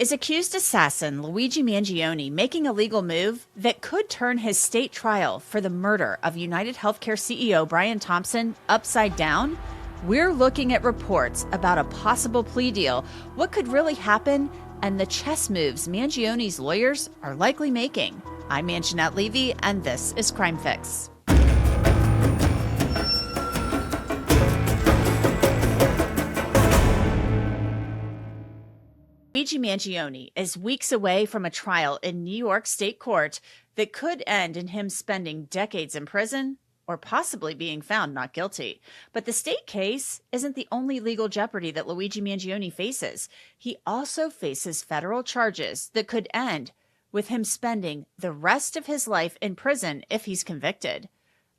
Is accused assassin Luigi Mangione making a legal move that could turn his state trial for the murder of United Healthcare CEO Brian Thompson upside down? We're looking at reports about a possible plea deal, what could really happen, and the chess moves Mangione's lawyers are likely making. I'm Angenette Levy, and this is Crime Fix. Luigi Mangione is weeks away from a trial in New York State Court that could end in him spending decades in prison or possibly being found not guilty. But the state case isn't the only legal jeopardy that Luigi Mangione faces. He also faces federal charges that could end with him spending the rest of his life in prison if he's convicted.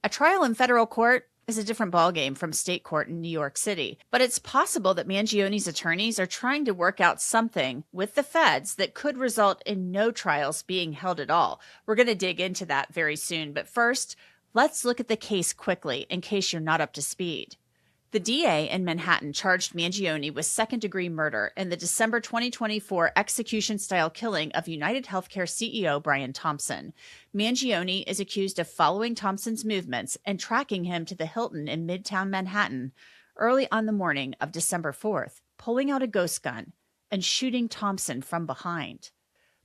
A trial in federal court is a different ballgame from state court in New York City. But it's possible that Mangione's attorneys are trying to work out something with the feds that could result in no trials being held at all. We're going to dig into that very soon. But first, let's look at the case quickly in case you're not up to speed. The DA in Manhattan charged Mangione with second-degree murder in the December 2024 execution-style killing of United Healthcare CEO Brian Thompson. Mangione is accused of following Thompson's movements and tracking him to the Hilton in midtown Manhattan early on the morning of December 4th, pulling out a ghost gun and shooting Thompson from behind.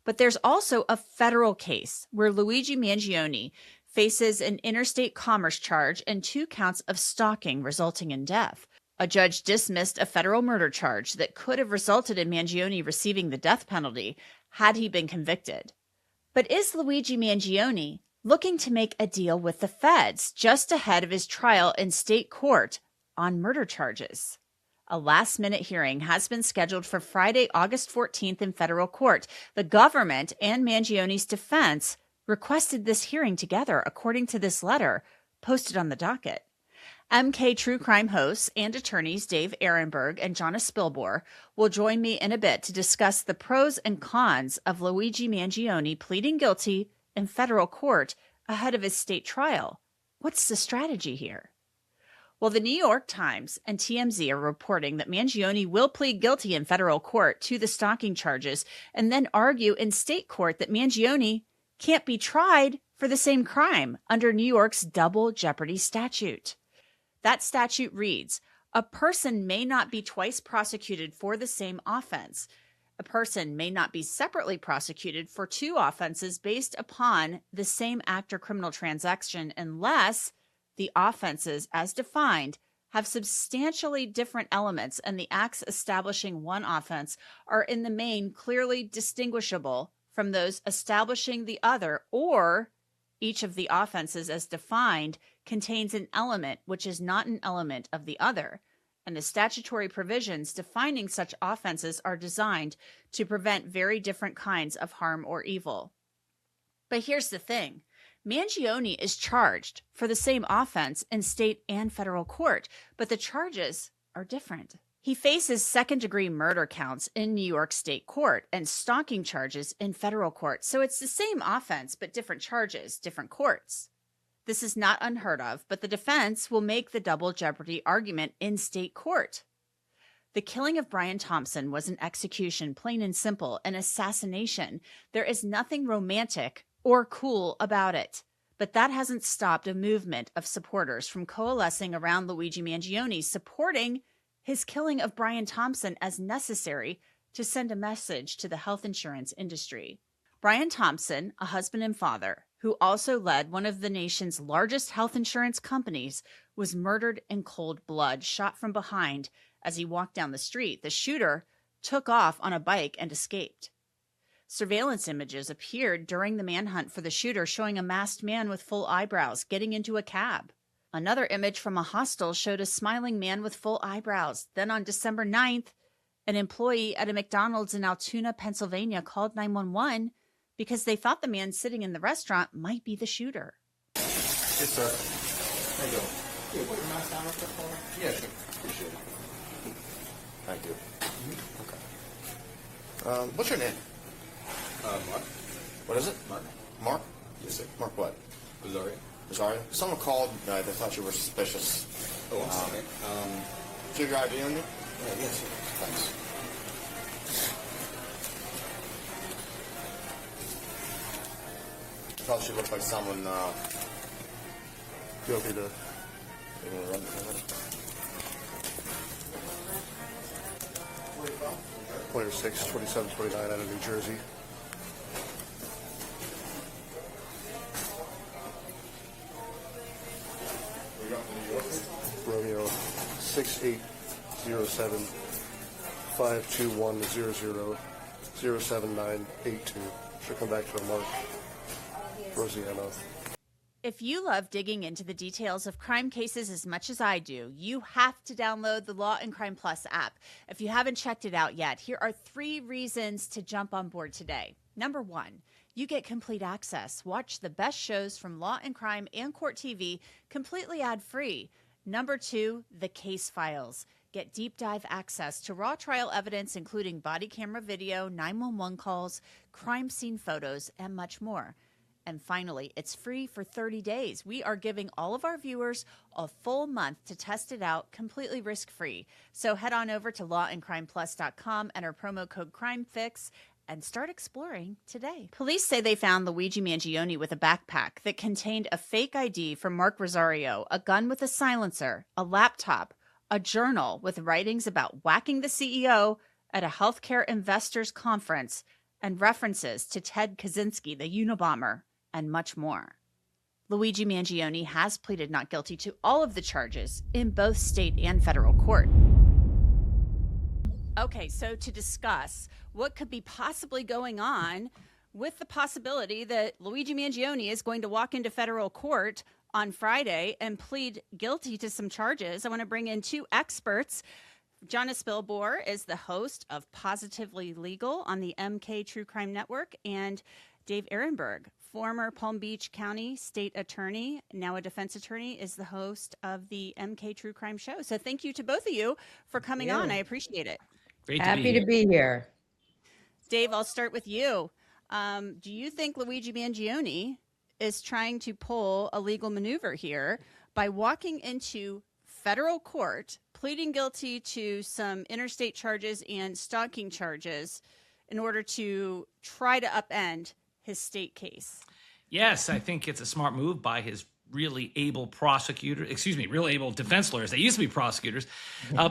But there's also a federal case where Luigi Mangione faces an interstate commerce charge and 2 counts of stalking resulting in death. A judge dismissed a federal murder charge that could have resulted in Mangione receiving the death penalty had he been convicted. But is Luigi Mangione looking to make a deal with the feds just ahead of his trial in state court on murder charges? A last-minute hearing has been scheduled for Friday, August 14th in federal court. The government and Mangione's defense requested this hearing together, according to this letter posted on the docket. MK True Crime hosts and attorneys Dave Ehrenberg and Jonas Spilbor will join me in a bit to discuss the pros and cons of Luigi Mangione pleading guilty in federal court ahead of his state trial. What's the strategy here? Well, the New York Times and TMZ are reporting that Mangione will plead guilty in federal court to the stalking charges and then argue in state court that Mangione can't be tried for the same crime under New York's double jeopardy statute. That statute reads, a person may not be twice prosecuted for the same offense. A person may not be separately prosecuted for 2 offenses based upon the same act or criminal transaction unless the offenses as defined have substantially different elements and the acts establishing one offense are in the main clearly distinguishable from those establishing the other, or each of the offenses as defined contains an element which is not an element of the other, and the statutory provisions defining such offenses are designed to prevent very different kinds of harm or evil. But here's the thing. Mangione is charged for the same offense in state and federal court, but the charges are different. He faces second-degree murder counts in New York State Court and stalking charges in federal court. So it's the same offense, but different charges, different courts. This is not unheard of, but the defense will make the double jeopardy argument in state court. The killing of Brian Thompson was an execution, plain and simple, an assassination. There is nothing romantic or cool about it. But that hasn't stopped a movement of supporters from coalescing around Luigi Mangione, supporting his killing of Brian Thompson as necessary to send a message to the health insurance industry. Brian Thompson, a husband and father, who also led one of the nation's largest health insurance companies, was murdered in cold blood, shot from behind as he walked down the street. The shooter took off on a bike and escaped. Surveillance images appeared during the manhunt for the shooter, showing a masked man with full eyebrows getting into a cab. Another image from a hostel showed a smiling man with full eyebrows. Then on December 9th, an employee at a McDonald's in Altoona, Pennsylvania called 911 because they thought the man sitting in the restaurant might be the shooter. Yes, sir. There you go. Can you put your mask down real quick for me? Yeah, sure. Appreciate it. Thank you. Okay. What's your name? Mark. What is it? Mark. Mark? Yes, sir. Mark what? Rosario. Rosario? Someone called. They thought you were suspicious. Oh, I'm sorry. Do you have your ID on you? Yes, sir. Thanks. Probably should look like someone guilty to. 26, 27, 29 out of New Jersey. Romeo 6807 521 07982. Should come back to a mark. Rosiano. If you love digging into the details of crime cases as much as I do, you have to download the Law&Crime Plus app. If you haven't checked it out yet, here are 3 reasons to jump on board today. Number 1, you get complete access. Watch the best shows from Law&Crime and Court TV completely ad-free. Number 2, the case files. Get deep dive access to raw trial evidence, including body camera video, 911 calls, crime scene photos, and much more. And finally, it's free for 30 days. We are giving all of our viewers a full month to test it out completely risk-free. So head on over to lawandcrimeplus.com, enter promo code CRIMEFIX, and start exploring today. Police say they found Luigi Mangione with a backpack that contained a fake ID from Mark Rosario, a gun with a silencer, a laptop, a journal with writings about whacking the CEO at a healthcare investors conference, and references to Ted Kaczynski, the Unabomber, and much more. Luigi Mangione has pleaded not guilty to all of the charges in both state and federal court. Okay, so to discuss what could be possibly going on with the possibility that Luigi Mangione is going to walk into federal court on Friday and plead guilty to some charges, I want to bring in 2 experts. Jonas Bilbour is the host of Positively Legal on the MK True Crime Network, and Dave Ehrenberg, former Palm Beach County state attorney, now a defense attorney, is the host of the MK True Crime Show. So thank you to both of you for coming on. I appreciate it. Great Happy to be here. Dave, I'll start with you. Do you think Luigi Mangione is trying to pull a legal maneuver here by walking into federal court, pleading guilty to some interstate charges and stalking charges in order to try to upend his state case? Yes, I think it's a smart move by his really able really able defense lawyers. They used to be prosecutors.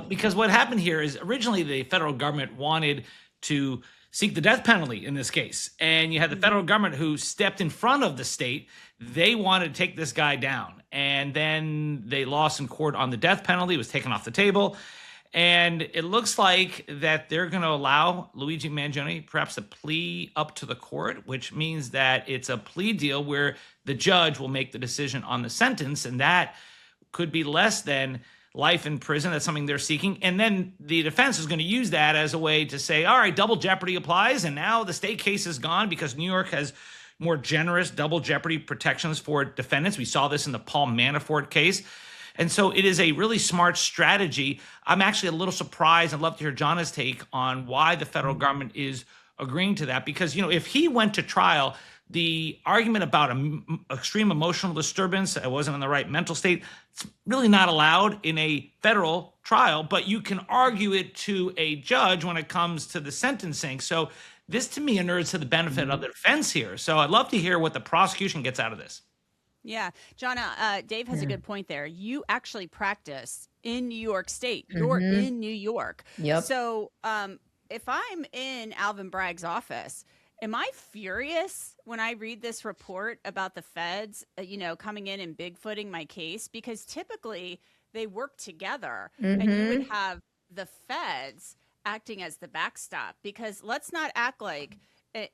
Because what happened here is originally the federal government wanted to seek the death penalty in this case. And you had the federal government who stepped in front of the state. They wanted to take this guy down. And then they lost in court on the death penalty. It was taken off the table. And it looks like that they're going to allow Luigi Mangione perhaps a plea up to the court, which means that it's a plea deal where the judge will make the decision on the sentence. And that could be less than life in prison. That's something they're seeking. And then the defense is going to use that as a way to say, all right, double jeopardy applies. And now the state case is gone because New York has more generous double jeopardy protections for defendants. We saw this in the Paul Manafort case. And so it is a really smart strategy. I'm actually a little surprised. I'd love to hear John's take on why the federal government is agreeing to that. Because, if he went to trial, the argument about extreme emotional disturbance, I wasn't in the right mental state, it's really not allowed in a federal trial, but you can argue it to a judge when it comes to the sentencing. So this, to me, inures to the benefit of the defense here. So I'd love to hear what the prosecution gets out of this. Yeah, Jonna, Dave has a good point there. You actually practice in New York State. You're in New York. Yep. So if I'm in Alvin Bragg's office, am I furious when I read this report about the feds, coming in and bigfooting my case? Because typically they work together, and you would have the feds acting as the backstop. Because let's not act like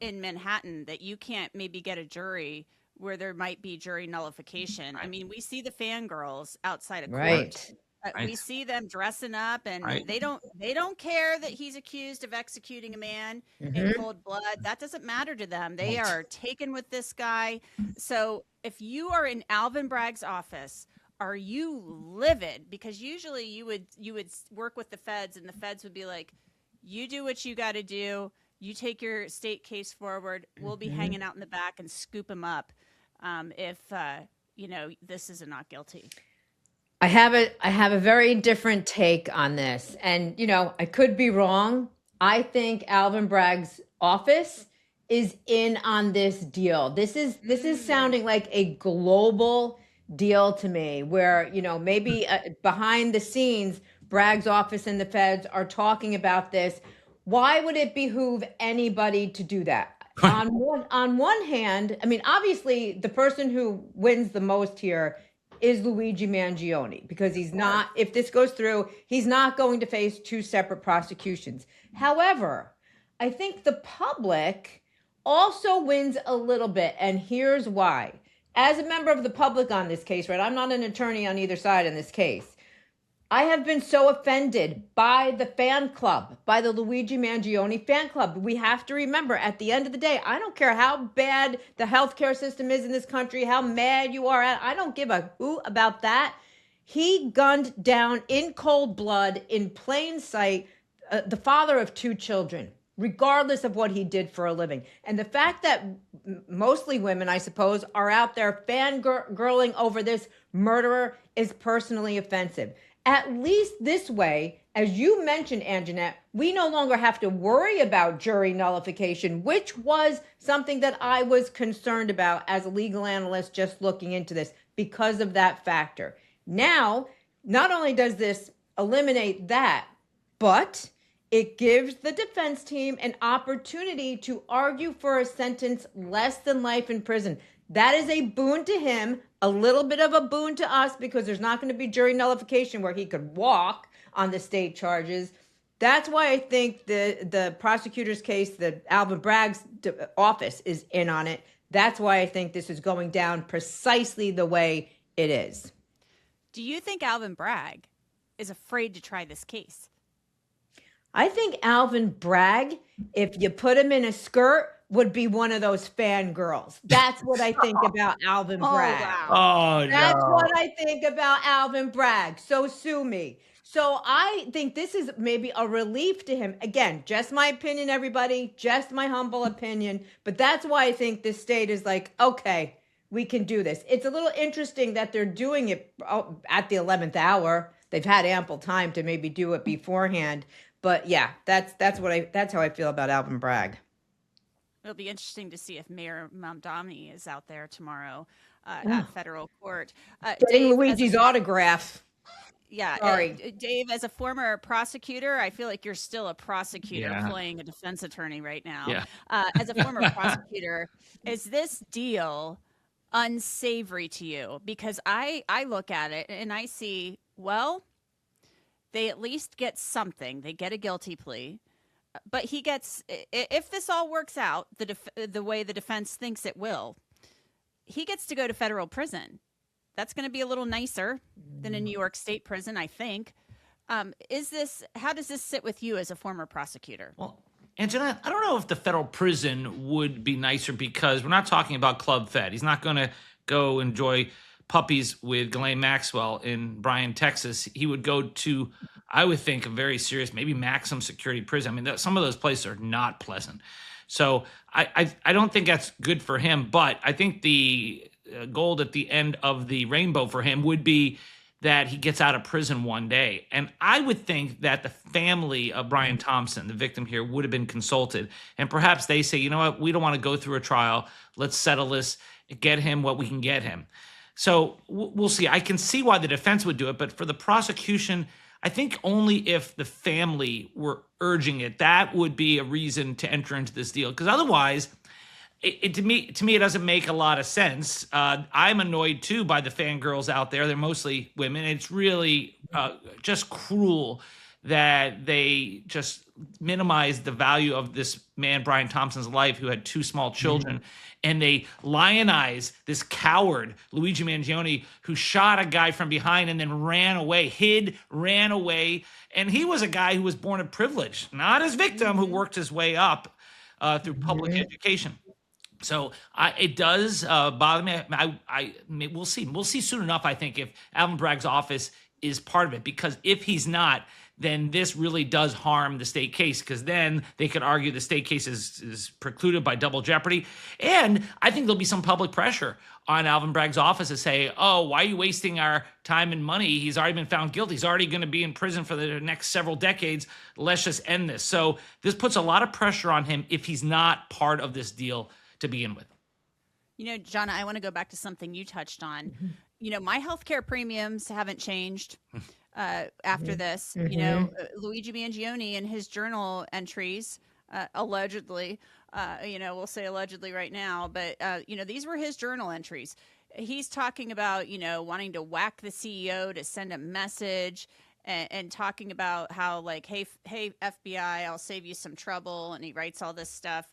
in Manhattan that you can't maybe get a jury where there might be jury nullification. I mean, we see the fangirls outside of court. Right. We see them dressing up, and they don't care that he's accused of executing a man in cold blood. That doesn't matter to them. They are taken with this guy. So if you are in Alvin Bragg's office, are you livid? Because usually you would work with the feds, and the feds would be like, you do what you got to do. You take your state case forward. We'll be hanging out in the back and scoop him up if this is a not guilty. I have a very different take on this. And, I could be wrong. I think Alvin Bragg's office is in on this deal. This is sounding like a global deal to me, where, you know, maybe behind the scenes, Bragg's office and the feds are talking about this. Why would it behoove anybody to do that? On one hand, I mean, obviously, the person who wins the most here is Luigi Mangione, because he's not, if this goes through, he's not going to face two separate prosecutions. However, I think the public also wins a little bit, and here's why. As a member of the public on this case, right, I'm not an attorney on either side in this case. I have been so offended by the fan club, by the Luigi Mangione fan club. We have to remember, at the end of the day, I don't care how bad the healthcare system is in this country, how mad you are at, I don't give a who about that. He gunned down in cold blood, in plain sight, the father of two children, regardless of what he did for a living. And the fact that mostly women, I suppose, are out there fangirling over this murderer is personally offensive. At least this way, as you mentioned, Angenette, we no longer have to worry about jury nullification, which was something that I was concerned about as a legal analyst just looking into this because of that factor. Now, not only does this eliminate that, but it gives the defense team an opportunity to argue for a sentence less than life in prison. That is a boon to him, a little bit of a boon to us, because there's not going to be jury nullification where he could walk on the state charges. That's why I think the prosecutor's case, the Alvin Bragg's office is in on it. That's why I think this is going down precisely the way it is. Do you think Alvin Bragg is afraid to try this case? I think Alvin Bragg, if you put him in a skirt, would be one of those fangirls. That's what I think about Alvin Bragg. Wow. Oh, That's no. what I think about Alvin Bragg. So sue me. So I think this is maybe a relief to him. Again, just my opinion, everybody, just my humble opinion. But that's why I think this state is like, okay, we can do this. It's a little interesting that they're doing it at the 11th hour. They've had ample time to maybe do it beforehand. But yeah, that's how I feel about Alvin Bragg. It'll be interesting to see if Mayor Mamdani is out there tomorrow at federal court. Getting Dave, Luigi's autograph. Yeah. Sorry. Dave, as a former prosecutor, I feel like you're still a prosecutor playing a defense attorney right now. Yeah. As a former prosecutor, is this deal unsavory to you? Because I look at it and I see, well, they at least get something. They get a guilty plea. But he gets, if this all works out the way the defense thinks it will, he gets to go to federal prison. That's going to be a little nicer than a New York State prison, I think. How does this sit with you as a former prosecutor? Well, Angenette, I don't know if the federal prison would be nicer, because we're not talking about Club Fed. He's not going to go enjoy puppies with Ghislaine Maxwell in Bryan, Texas. He would go to, I would think, a very serious, maybe maximum security prison. I mean, some of those places are not pleasant. So I don't think that's good for him. But I think the gold at the end of the rainbow for him would be that he gets out of prison one day. And I would think that the family of Brian Thompson, the victim here, would have been consulted. And perhaps they say, you know what, we don't want to go through a trial. Let's settle this, get him what we can get him. So we'll see. I can see why the defense would do it, but for the prosecution, I think only if the family were urging it, that would be a reason to enter into this deal. Because otherwise, to me, it doesn't make a lot of sense. I'm annoyed too by the fangirls out there. They're mostly women. It's really just cruel that they just minimize the value of this man, Brian Thompson's life, who had two small children. And they lionize this coward, Luigi Mangione, who shot a guy from behind and then ran away. And he was a guy who was born of privilege, not his victim, who worked his way up through public education. So it does bother me. We'll see. We'll see soon enough, I think, if Alvin Bragg's office is part of it, because if he's not, then this really does harm the state case, because then they could argue the state case is precluded by double jeopardy. And I think there'll be some public pressure on Alvin Bragg's office to say, oh, why are you wasting our time and money? He's already been found guilty. He's already going to be in prison for the next several decades. Let's just end this. So this puts a lot of pressure on him if he's not part of this deal to begin with. You know, Jonna, I want to go back to something you touched on. You know, my healthcare premiums haven't changed after this. You know, Luigi Mangione in his journal entries, allegedly, you know, we'll say allegedly right now, but, you know, these were his journal entries. He's talking about, you know, wanting to whack the CEO to send a message and talking about how, like, hey, FBI, I'll save you some trouble. And he writes all this stuff.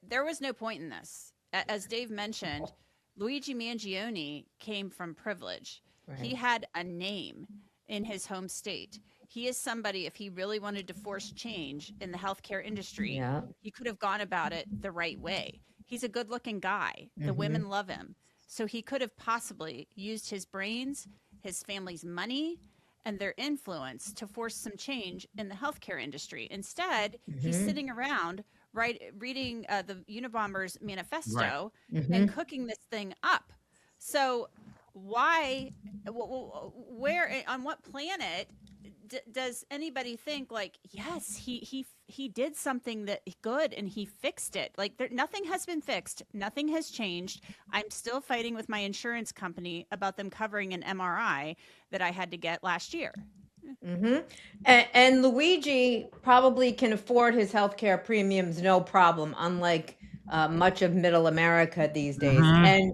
There was no point in this. As Dave mentioned, Luigi Mangione came from privilege. Right. He had a name in his home state. He is somebody, if he really wanted to force change in the healthcare industry, he could have gone about it the right way. He's a good-looking guy. The women love him. So he could have possibly used his brains, his family's money, and their influence to force some change in the healthcare industry. Instead, he's sitting around reading the Unabomber's manifesto and cooking this thing up. So why, where, on what planet does anybody think, like, yes, he did something that good and he fixed it? Like, nothing has been fixed. Nothing has changed. I'm still fighting with my insurance company about them covering an MRI that I had to get last year. And Luigi probably can afford his healthcare premiums no problem, unlike much of middle America these days. And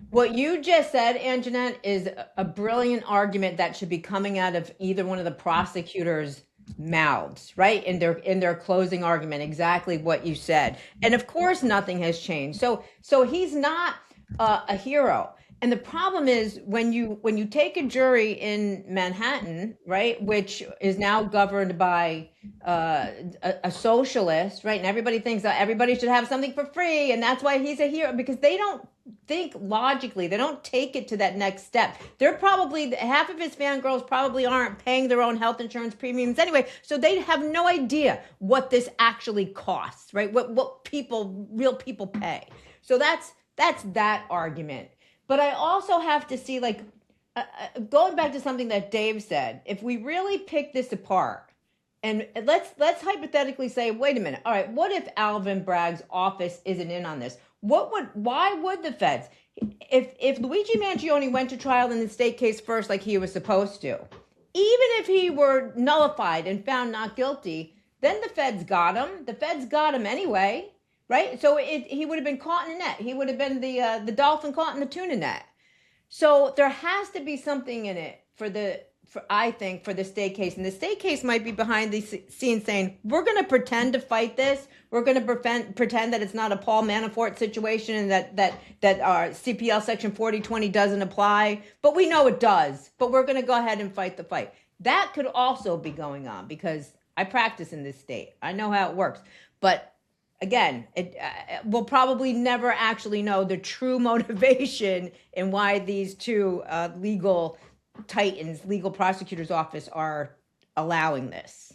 what you just said, Angenette, is a brilliant argument that should be coming out of either one of the prosecutors' mouths, right? In their closing argument, exactly what you said. And of course, nothing has changed. So he's not a hero. And the problem is when you take a jury in Manhattan, right, which is now governed by a socialist, right, and everybody thinks that everybody should have something for free, and that's why he's a hero, because they don't think logically. They don't take it to that next step. They're probably, half of his fangirls probably aren't paying their own health insurance premiums anyway, so they have no idea what this actually costs, right? What real people pay. So that's that argument. But I also have to see, like, going back to something that Dave said, if we really pick this apart, and let's hypothetically say, wait a minute, all right, what if Alvin Bragg's office isn't in on this? Why would the feds, if Luigi Mangione went to trial in the state case first like he was supposed to, even if he were nullified and found not guilty, then the feds got him. The feds got him anyway. Right, so he would have been caught in a net. He would have been the dolphin caught in the tuna net. So there has to be something in it for the state case, and the state case might be behind the scenes saying, we're going to pretend to fight this. We're going to pretend that it's not a Paul Manafort situation and that our CPL Section 4020 doesn't apply, but we know it does. But we're going to go ahead and fight the fight. That could also be going on because I practice in this state. I know how it works, but. Again, we'll probably never actually know the true motivation and why these two legal titans, legal prosecutor's office, are allowing this.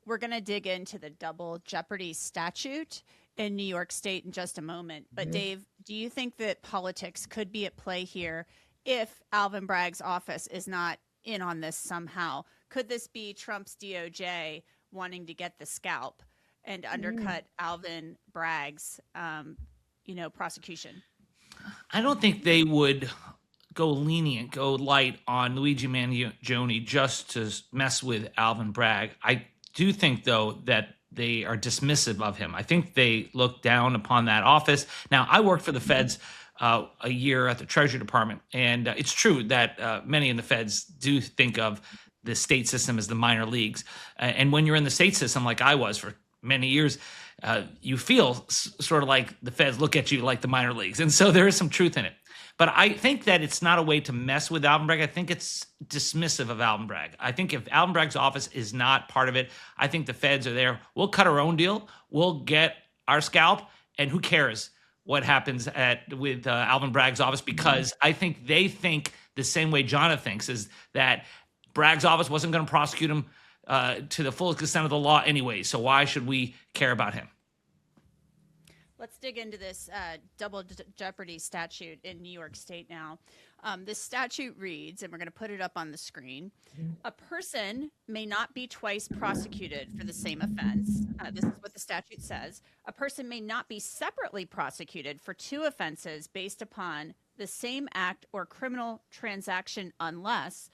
We're going to dig into the double jeopardy statute in New York State in just a moment. But Dave, do you think that politics could be at play here if Alvin Bragg's office is not in on this somehow? Could this be Trump's DOJ wanting to get the scalp and undercut Alvin Bragg's, prosecution? I don't think they would go light on Luigi Mangione just to mess with Alvin Bragg. I do think, though, that they are dismissive of him. I think they look down upon that office. Now, I worked for the feds a year at the Treasury Department, and it's true that many in the feds do think of the state system as the minor leagues. And when you're in the state system, like I was for many years, you feel sort of like the feds look at you like the minor leagues. And so there is some truth in it. But I think that it's not a way to mess with Alvin Bragg. I think it's dismissive of Alvin Bragg. I think if Alvin Bragg's office is not part of it, I think the feds are there. We'll cut our own deal. We'll get our scalp. And who cares what happens with Alvin Bragg's office? Because I think they think the same way Jonna thinks, is that Bragg's office wasn't going to prosecute him to the full extent of the law anyway. So why should we care about him? Let's dig into this double jeopardy statute in New York State now. This statute reads, and we're going to put it up on the screen, a person may not be twice prosecuted for the same offense. This is what the statute says. A person may not be separately prosecuted for two offenses based upon the same act or criminal transaction unless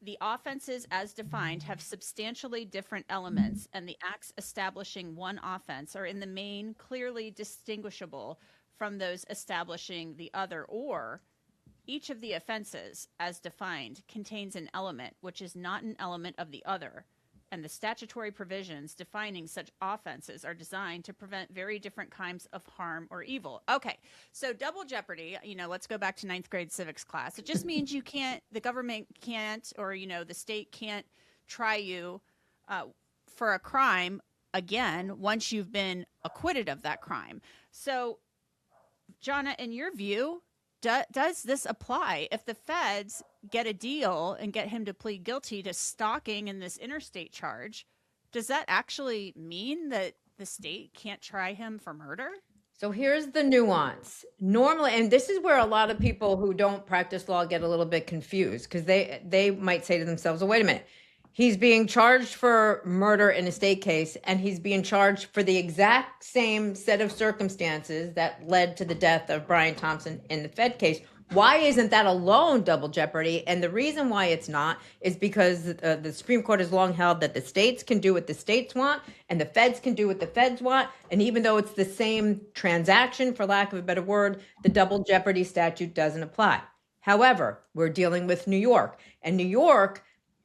the offenses as defined have substantially different elements and the acts establishing one offense are in the main clearly distinguishable from those establishing the other, or each of the offenses as defined contains an element which is not an element of the other, and the statutory provisions defining such offenses are designed to prevent very different kinds of harm or evil. Okay, so double jeopardy, let's go back to ninth grade civics class. It just means the government can't, or, the state can't try you for a crime again once you've been acquitted of that crime. So, Jonna, in your view, does this apply if the feds get a deal and get him to plead guilty to stalking in this interstate charge? Does that actually mean that the state can't try him for murder? So here's the nuance. Normally, and this is where a lot of people who don't practice law get a little bit confused, because they might say to themselves, well, wait a minute. He's being charged for murder in a state case, and he's being charged for the exact same set of circumstances that led to the death of Brian Thompson in the Fed case. Why isn't that alone double jeopardy? And the reason why it's not is because the Supreme Court has long held that the states can do what the states want and the feds can do what the feds want. And even though it's the same transaction, for lack of a better word, the double jeopardy statute doesn't apply. However, we're dealing with New York, and New York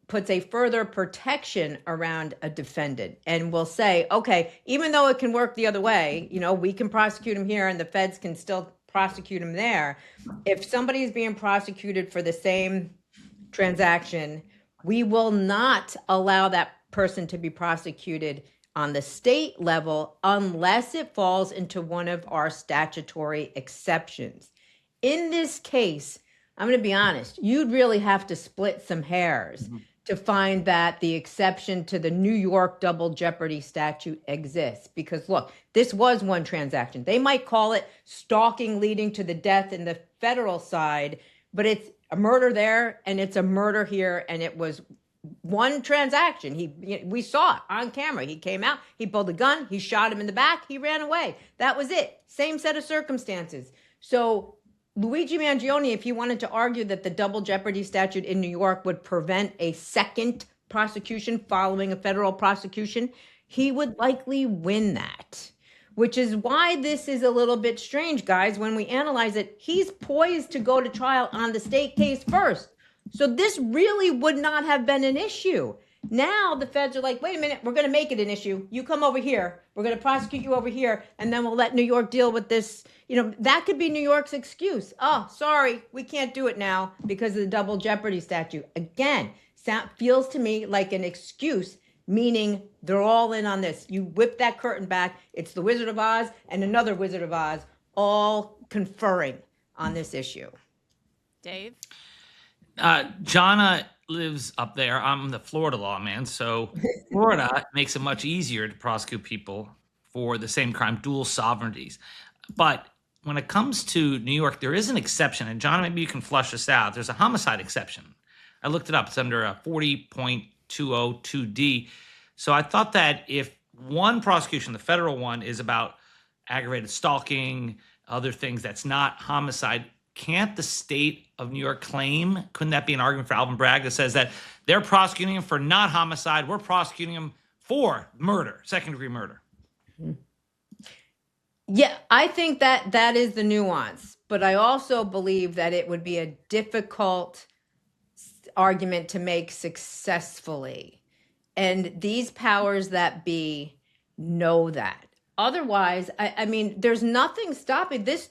puts a further protection around a defendant and will say, okay, even though it can work the other way, we can prosecute him here and the feds can still prosecute him there. If somebody is being prosecuted for the same transaction, we will not allow that person to be prosecuted on the state level unless it falls into one of our statutory exceptions. In this case, I'm going to be honest, you'd really have to split some hairs to find that the exception to the New York double jeopardy statute exists. Because look, this was one transaction. They might call it stalking leading to the death in the federal side, but it's a murder there and it's a murder here, and it was one transaction. We saw it on camera. He came out, he pulled a gun, he shot him in the back, he ran away. That was it. Same set of circumstances. So Luigi Mangione, if he wanted to argue that the double jeopardy statute in New York would prevent a second prosecution following a federal prosecution, he would likely win that, which is why this is a little bit strange, guys. When we analyze it, he's poised to go to trial on the state case first. So this really would not have been an issue. Now the feds are like, wait a minute, we're going to make it an issue. You come over here. We're going to prosecute you over here. And then we'll let New York deal with this. That could be New York's excuse. Oh, sorry, we can't do it now because of the double jeopardy statute. Again, feels to me like an excuse, meaning they're all in on this. You whip that curtain back. It's the Wizard of Oz and another Wizard of Oz all conferring on this issue. Dave? Jonna lives up there. I'm the Florida lawman, so Florida makes it much easier to prosecute people for the same crime, dual sovereignties. But when it comes to New York, there is an exception, and Jonna, maybe you can flush this out. There's a homicide exception. I looked it up. It's under 40.202D. So I thought that if one prosecution, the federal one, is about aggravated stalking, other things that's not homicide, can't the state of New York claim? Couldn't that be an argument for Alvin Bragg that says that they're prosecuting him for not homicide, we're prosecuting him for murder, second-degree murder? Yeah, I think that is the nuance. But I also believe that it would be a difficult argument to make successfully. And these powers that be know that. Otherwise, I mean, there's nothing stopping this.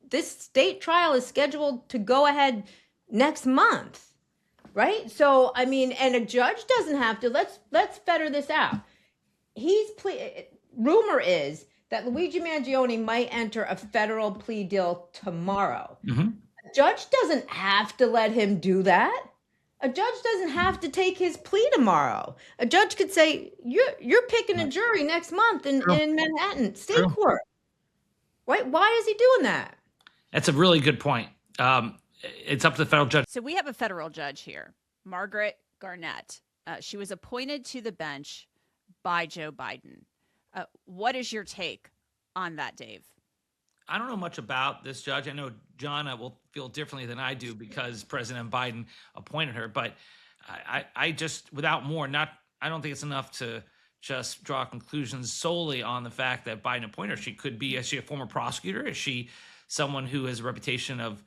This state trial is scheduled to go ahead next month, right? So, I mean, and a judge doesn't have to. Let's fetter this out. Rumor is that Luigi Mangione might enter a federal plea deal tomorrow. judge doesn't have to let him do that. A judge doesn't have to take his plea tomorrow. A judge could say, you're picking a jury next month in Manhattan State Court. Right? Why is he doing that? That's a really good point. It's up to the federal judge. So we have a federal judge here, Margaret Garnett. She was appointed to the bench by Joe Biden. What is your take on that, Dave? I don't know much about this judge. I know Jonna will feel differently than I do because President Biden appointed her. But I just, without more, I don't think it's enough to just draw conclusions solely on the fact that Biden appointed her. She could be, is she a former prosecutor? Is she someone who has a reputation of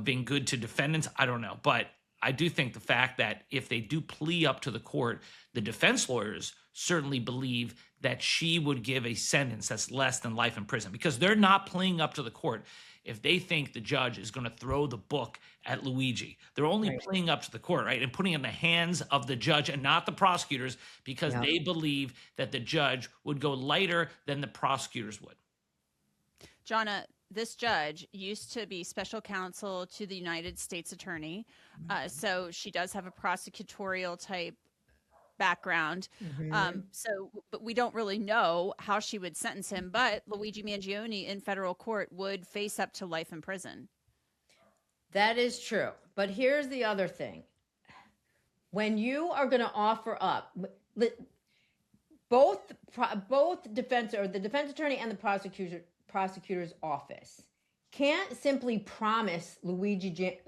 being good to defendants? I don't know. But I do think the fact that if they do plea up to the court, the defense lawyers certainly believe that she would give a sentence that's less than life in prison, because they're not pleading up to the court if they think the judge is going to throw the book at Luigi. They're only pleading up to the court, right, and putting it in the hands of the judge and not the prosecutors, because they believe that the judge would go lighter than the prosecutors would. Jonna, this judge used to be special counsel to the United States Attorney, so she does have a prosecutorial type background. But we don't really know how she would sentence him. But Luigi Mangione in federal court would face up to life in prison. That is true. But here's the other thing. When you are going to offer up, both defense, or the defense attorney and the prosecutor's office can't simply promise Luigi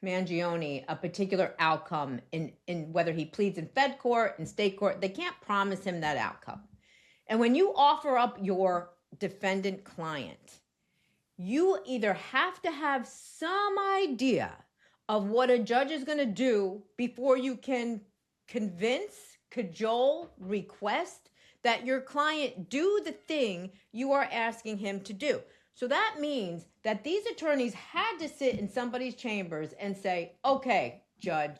Mangione a particular outcome in whether he pleads in fed court, in state court. They can't promise him that outcome. And when you offer up your defendant client, you either have to have some idea of what a judge is going to do before you can convince, cajole, request that your client do the thing you are asking him to do. So that means that these attorneys had to sit in somebody's chambers and say, okay, judge,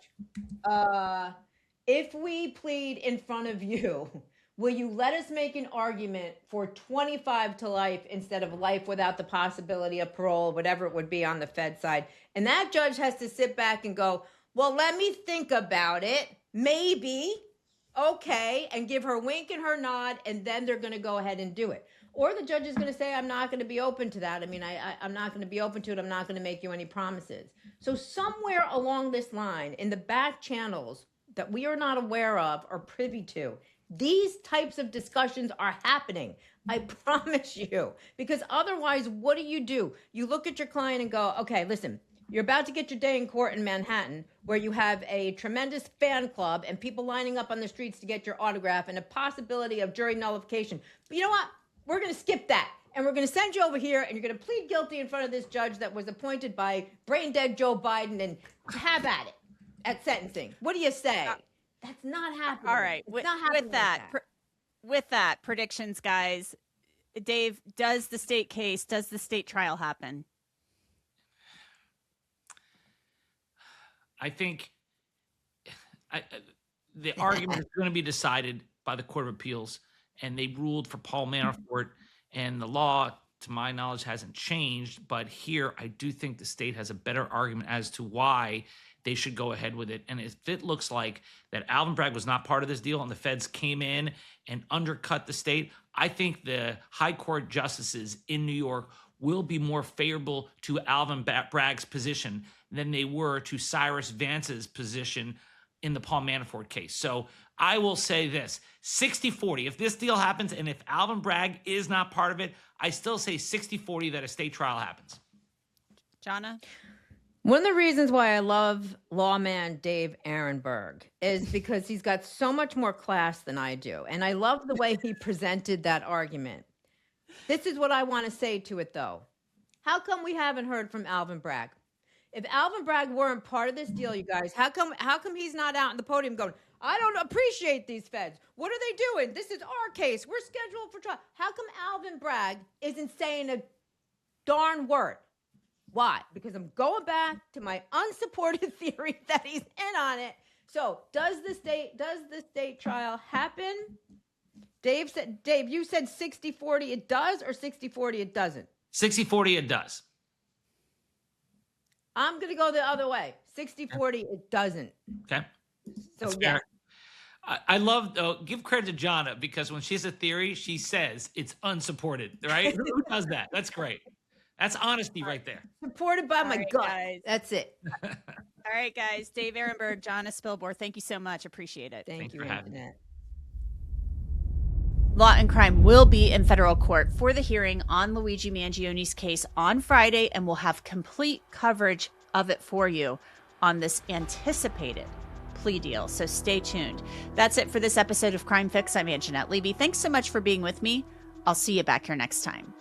if we plead in front of you, will you let us make an argument for 25 to life instead of life without the possibility of parole, whatever it would be on the Fed side? And that judge has to sit back and go, well, let me think about it. Maybe. Okay. And give her wink and her nod. And then they're going to go ahead and do it. Or the judge is going to say, I'm not going to be open to that. I mean, I'm not going to be open to it. I'm not going to make you any promises. So somewhere along this line, in the back channels that we are not aware of or privy to, these types of discussions are happening. I promise you. Because otherwise, what do? You look at your client and go, okay, listen, you're about to get your day in court in Manhattan, where you have a tremendous fan club and people lining up on the streets to get your autograph and a possibility of jury nullification. But you know what? We're going to skip that. And we're going to send you over here and you're going to plead guilty in front of this judge that was appointed by brain dead Joe Biden, and have at it at sentencing. What do you say? That's not happening. All right. It's not happening With that, predictions, guys. Dave, does the state trial happen? I think the argument is going to be decided by the Court of Appeals, and they ruled for Paul Manafort, and the law, to my knowledge, hasn't changed. But here, I do think the state has a better argument as to why they should go ahead with it. And if it looks like that Alvin Bragg was not part of this deal and the feds came in and undercut the state, I think the high court justices in New York will be more favorable to Alvin Bragg's position than they were to Cyrus Vance's position in the Paul Manafort case. So I will say this, 60-40. If this deal happens and if Alvin Bragg is not part of it, I still say 60-40 that a state trial happens. Jonna? One of the reasons why I love lawman Dave Ehrenberg is because he's got so much more class than I do. And I love the way he presented that argument. This is what I want to say to it, though. How come we haven't heard from Alvin Bragg? If Alvin Bragg weren't part of this deal, you guys, how come he's not out on the podium going, I don't appreciate these feds. What are they doing? This is our case. We're scheduled for trial. How come Alvin Bragg isn't saying a darn word? Why? Because I'm going back to my unsupported theory that he's in on it. So does the state trial happen? Dave, you said 60-40 it does, or 60-40 it doesn't? 60-40 it does. I'm going to go the other way. 60-40, it doesn't. Okay. So That's yeah. fair. I love, give credit to Jonna, because when she has a theory, she says it's unsupported, right? Who does that? That's great. That's honesty right there. Supported by my right, gut. guys. That's it. All right, guys. Dave Ehrenberg, Jonna Spilborn, thank you so much. Appreciate it. Thank Thanks you, for having me. Angenette. Law and Crime will be in federal court for the hearing on Luigi Mangione's case on Friday, and we'll have complete coverage of it for you on this anticipated plea deal. So stay tuned. That's it for this episode of Crime Fix. I'm Angenette Levy. Thanks so much for being with me. I'll see you back here next time.